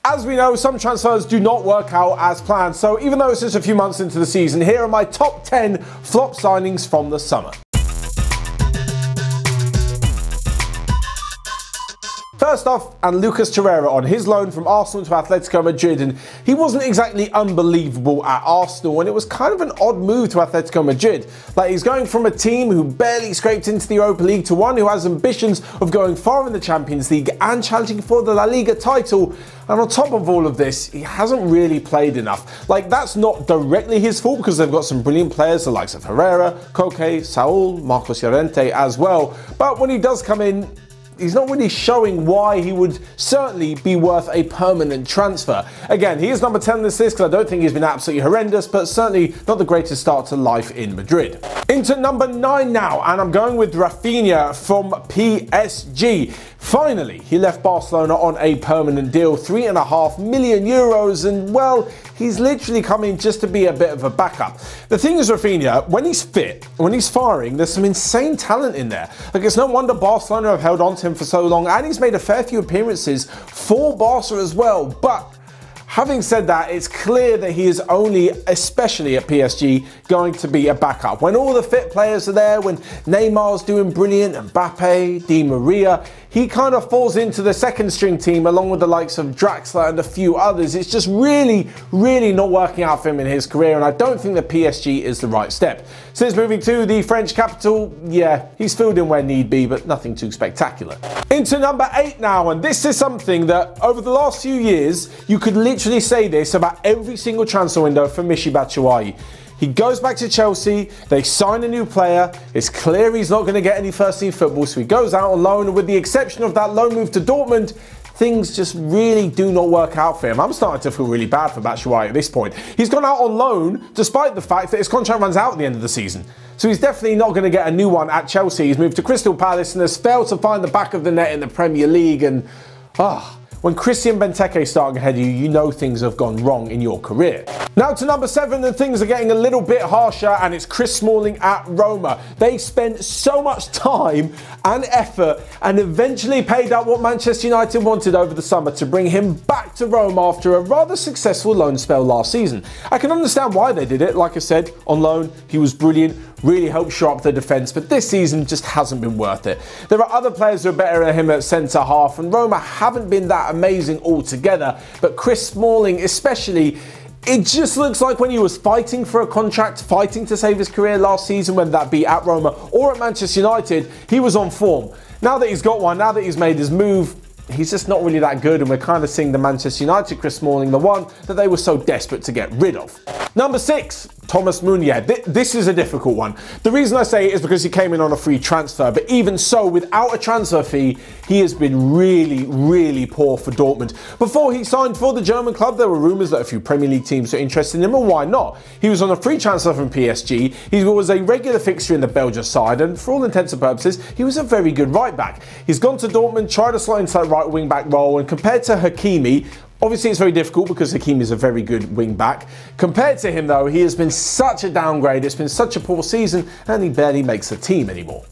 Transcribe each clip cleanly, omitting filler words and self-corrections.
As we know, some transfers do not work out as planned, so even though it's just a few months into the season, here are my top 10 flop signings from the summer. First off, and Lucas Torreira on his loan from Arsenal to Atletico Madrid, and he wasn't exactly unbelievable at Arsenal, and it was kind of an odd move to Atletico Madrid. Like, he's going from a team who barely scraped into the Europa League to one who has ambitions of going far in the Champions League and challenging for the La Liga title. And on top of all of this, he hasn't really played enough. Like, that's not directly his fault because they've got some brilliant players, the likes of Herrera, Koke, Saul, Marcos Llorente as well. But when he does come in, he's not really showing why he would certainly be worth a permanent transfer. Again, he is number 10 on this list because I don't think he's been absolutely horrendous, but certainly not the greatest start to life in Madrid. Into number 9 now, and I'm going with Rafinha from PSG. Finally, he left Barcelona on a permanent deal, €3.5 million, and well, he's literally come in just to be a bit of a backup. The thing is, Rafinha, when he's fit, when he's firing, there's some insane talent in there. Like, it's no wonder Barcelona have held on to him for so long, and he's made a fair few appearances for Barca as well. But having said that, it's clear that he is only, especially at PSG, going to be a backup. When all the fit players are there, when Neymar's doing brilliant, Mbappe, Di Maria, he kind of falls into the second string team along with the likes of Draxler and a few others. It's just really not working out for him in his career, and I don't think that PSG is the right step. Since moving to the French capital, yeah, he's filled in where need be, but nothing too spectacular. Into number 8 now, and this is something that over the last few years, you could literally say this about every single transfer window for Michy Batshuayi. He goes back to Chelsea, they sign a new player, it's clear he's not going to get any first team football, so he goes out on loan, and with the exception of that loan move to Dortmund, things just really do not work out for him. I'm starting to feel really bad for Batshuayi at this point. He's gone out on loan despite the fact that his contract runs out at the end of the season. So he's definitely not going to get a new one at Chelsea. He's moved to Crystal Palace and has failed to find the back of the net in the Premier League, and when Christian Benteke is starting ahead of you, you know things have gone wrong in your career. Now to number 7, and things are getting a little bit harsher, and it's Chris Smalling at Roma. They spent so much time and effort and eventually paid out what Manchester United wanted over the summer to bring him back to Roma after a rather successful loan spell last season. I can understand why they did it. Like I said, on loan, he was brilliant, really helped shore up the defence, but this season just hasn't been worth it. There are other players who are better than him at centre-half, and Roma haven't been that amazing altogether, but Chris Smalling especially, it just looks like when he was fighting for a contract, fighting to save his career last season, whether that be at Roma or at Manchester United, he was on form. Now that he's got one, now that he's made his move, he's just not really that good, and we're kind of seeing the Manchester United Chris Smalling, the one that they were so desperate to get rid of. Number 6, Thomas Meunier. This is a difficult one. The reason I say it is because he came in on a free transfer, but even so, without a transfer fee, he has been really poor for Dortmund. Before he signed for the German club, there were rumours that a few Premier League teams were interested in him, and why not? He was on a free transfer from PSG, he was a regular fixture in the Belgian side, and for all intents and purposes, he was a very good right back. He's gone to Dortmund, tried to slot into that right wing back role, and compared to Hakimi, obviously it's very difficult because Hakimi is a very good wing back. Compared to him though, he has been such a downgrade, it's been such a poor season, and he barely makes the team anymore.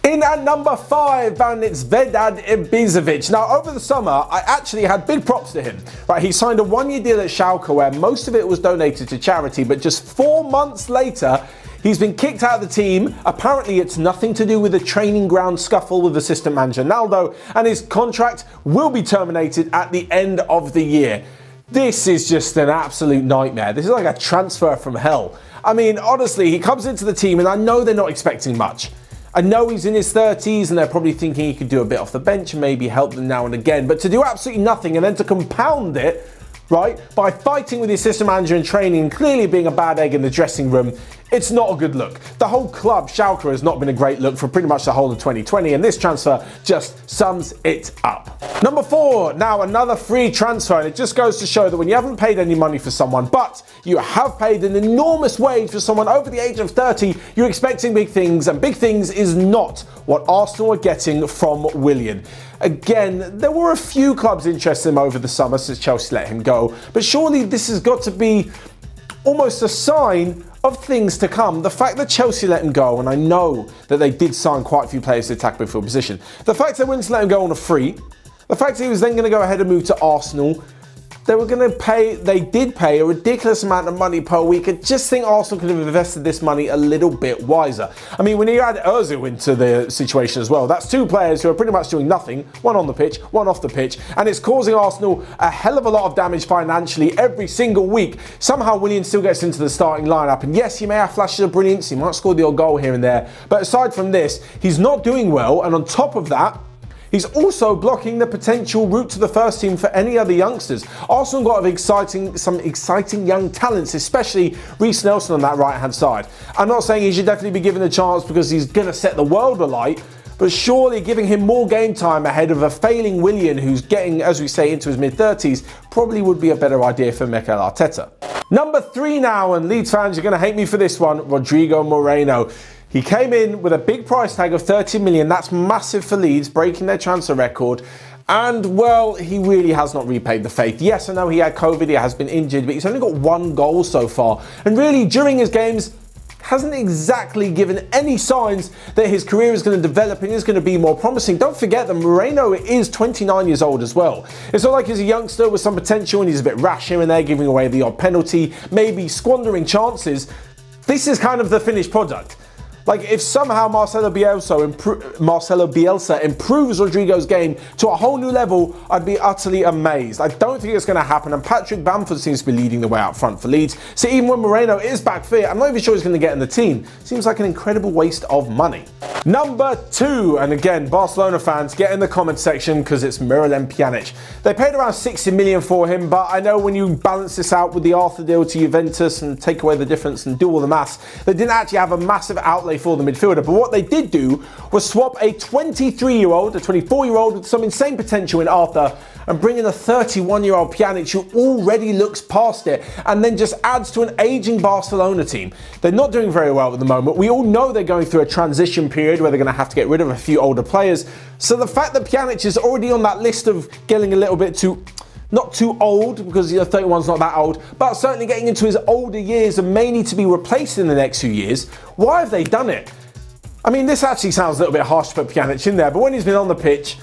In at number 5, and it's Vedad Ibisevic. Now, over the summer, I actually had big props to him. Right, he signed a 1-year deal at Schalke where most of it was donated to charity, but just 4 months later, he's been kicked out of the team. Apparently, it's nothing to do with a training ground scuffle with assistant manager Naldo, and his contract will be terminated at the end of the year. This is just an absolute nightmare. This is like a transfer from hell. I mean, honestly, he comes into the team, and I know they're not expecting much. I know he's in his 30s and they're probably thinking he could do a bit off the bench and maybe help them now and again, but to do absolutely nothing and then to compound it, right, by fighting with the assistant manager in training and clearly being a bad egg in the dressing room, it's not a good look. The whole club, Schalke, has not been a great look for pretty much the whole of 2020, and this transfer just sums it up. Number 4, now another free transfer, and it just goes to show that when you haven't paid any money for someone, but you have paid an enormous wage for someone over the age of 30, you're expecting big things, and big things is not what Arsenal are getting from Willian. Again, there were a few clubs interested in him over the summer since Chelsea let him go, but surely this has got to be almost a sign of things to come. The fact that Chelsea let him go, and I know that they did sign quite a few players to attack midfield position, the fact they wouldn't let him go on a free, the fact that he was then going to go ahead and move to Arsenal, they did pay a ridiculous amount of money per week. I just think Arsenal could have invested this money a little bit wiser. I mean, when you add Ozil into the situation as well, that's two players who are pretty much doing nothing, one on the pitch, one off the pitch, and it's causing Arsenal a hell of a lot of damage financially every single week. Somehow Willian still gets into the starting lineup, and yes, he may have flashes of brilliance, he might score the odd goal here and there, but aside from this, he's not doing well, and on top of that, he's also blocking the potential route to the first team for any other youngsters. Arsenal got some exciting young talents, especially Reece Nelson on that right-hand side. I'm not saying he should definitely be given a chance because he's going to set the world alight, but surely giving him more game time ahead of a failing Willian who's getting, as we say, into his mid-30s probably would be a better idea for Mikel Arteta. Number 3 now, and Leeds fans, you're going to hate me for this one, Rodrigo Moreno. He came in with a big price tag of 30 million. That's massive for Leeds, breaking their transfer record. And, well, he really has not repaid the faith. Yes, I know he had COVID, he has been injured, but he's only got 1 goal so far. And really, during his games, hasn't exactly given any signs that his career is going to develop and is going to be more promising. Don't forget that Moreno is 29 years old as well. It's not like he's a youngster with some potential and he's a bit rash here and there, giving away the odd penalty, maybe squandering chances. This is kind of the finished product. Like, if somehow Marcelo Bielsa improves Rodrigo's game to a whole new level, I'd be utterly amazed. I don't think it's going to happen, and Patrick Bamford seems to be leading the way out front for Leeds. So even when Moreno is back fit, I'm not even sure he's going to get in the team. Seems like an incredible waste of money. Number 2, and again, Barcelona fans, get in the comment section because it's Miralem Pjanic. They paid around 60 million for him, but I know when you balance this out with the Arthur deal to Juventus and take away the difference and do all the maths, they didn't actually have a massive outlay for the midfielder. But what they did do was swap a 23-year-old, a 24-year-old with some insane potential in Arthur, and bring in a 31-year-old Pjanic who already looks past it and then just adds to an aging Barcelona team. They're not doing very well at the moment. We all know they're going through a transition period where they're going to have to get rid of a few older players. So the fact that Pjanic is already on that list of getting a little bit too, not too old, because 31's not that old, but certainly getting into his older years and may need to be replaced in the next few years, why have they done it? I mean, this actually sounds a little bit harsh to put Pjanic in there, but when he's been on the pitch,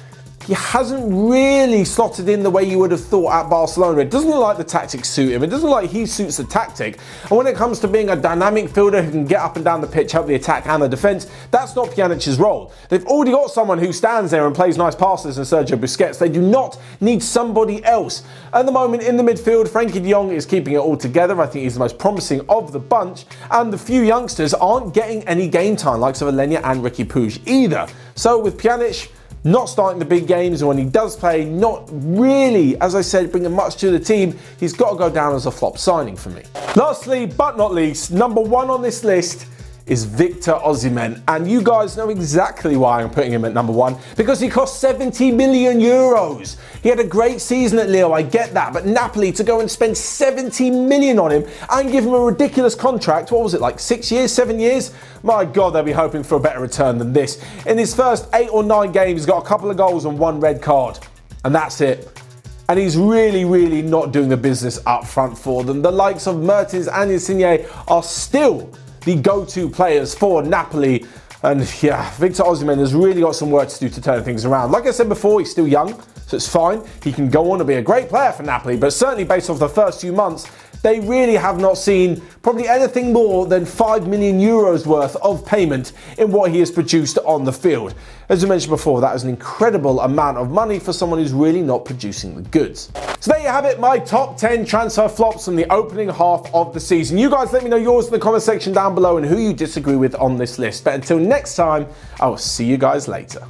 he hasn't really slotted in the way you would have thought at Barcelona. It doesn't look like the tactics suit him. It doesn't look like he suits the tactic. And when it comes to being a dynamic fielder who can get up and down the pitch, help the attack and the defence, that's not Pjanic's role. They've already got someone who stands there and plays nice passes in Sergio Busquets. They do not need somebody else. At the moment in the midfield, Frankie de Jong is keeping it all together. I think he's the most promising of the bunch. And the few youngsters aren't getting any game time, like Alenya and Ricky Puig either. So with Pjanic not starting the big games, and when he does play, not really, as I said, bringing much to the team, he's got to go down as a flop signing for me. Lastly, but not least, number 1 on this list is Victor Osimhen, and you guys know exactly why I'm putting him at number 1, because he cost 70 million euros. He had a great season at Lille, I get that, but Napoli to go and spend 70 million on him and give him a ridiculous contract, what was it, like 6 years, 7 years? My God, they'll be hoping for a better return than this. In his first 8 or 9 games, he's got a couple of goals and 1 red card, and that's it. And he's really not doing the business up front for them. The likes of Mertens and Insigne are still the go-to players for Napoli. And yeah, Victor Osimhen has really got some work to do to turn things around. Like I said before, he's still young, so it's fine. He can go on and be a great player for Napoli, but certainly based off the first few months, they really have not seen probably anything more than 5 million euros worth of payment in what he has produced on the field. As I mentioned before, that is an incredible amount of money for someone who's really not producing the goods. So there you have it, my top 10 transfer flops from the opening half of the season. You guys let me know yours in the comment section down below and who you disagree with on this list. But until next time, I will see you guys later.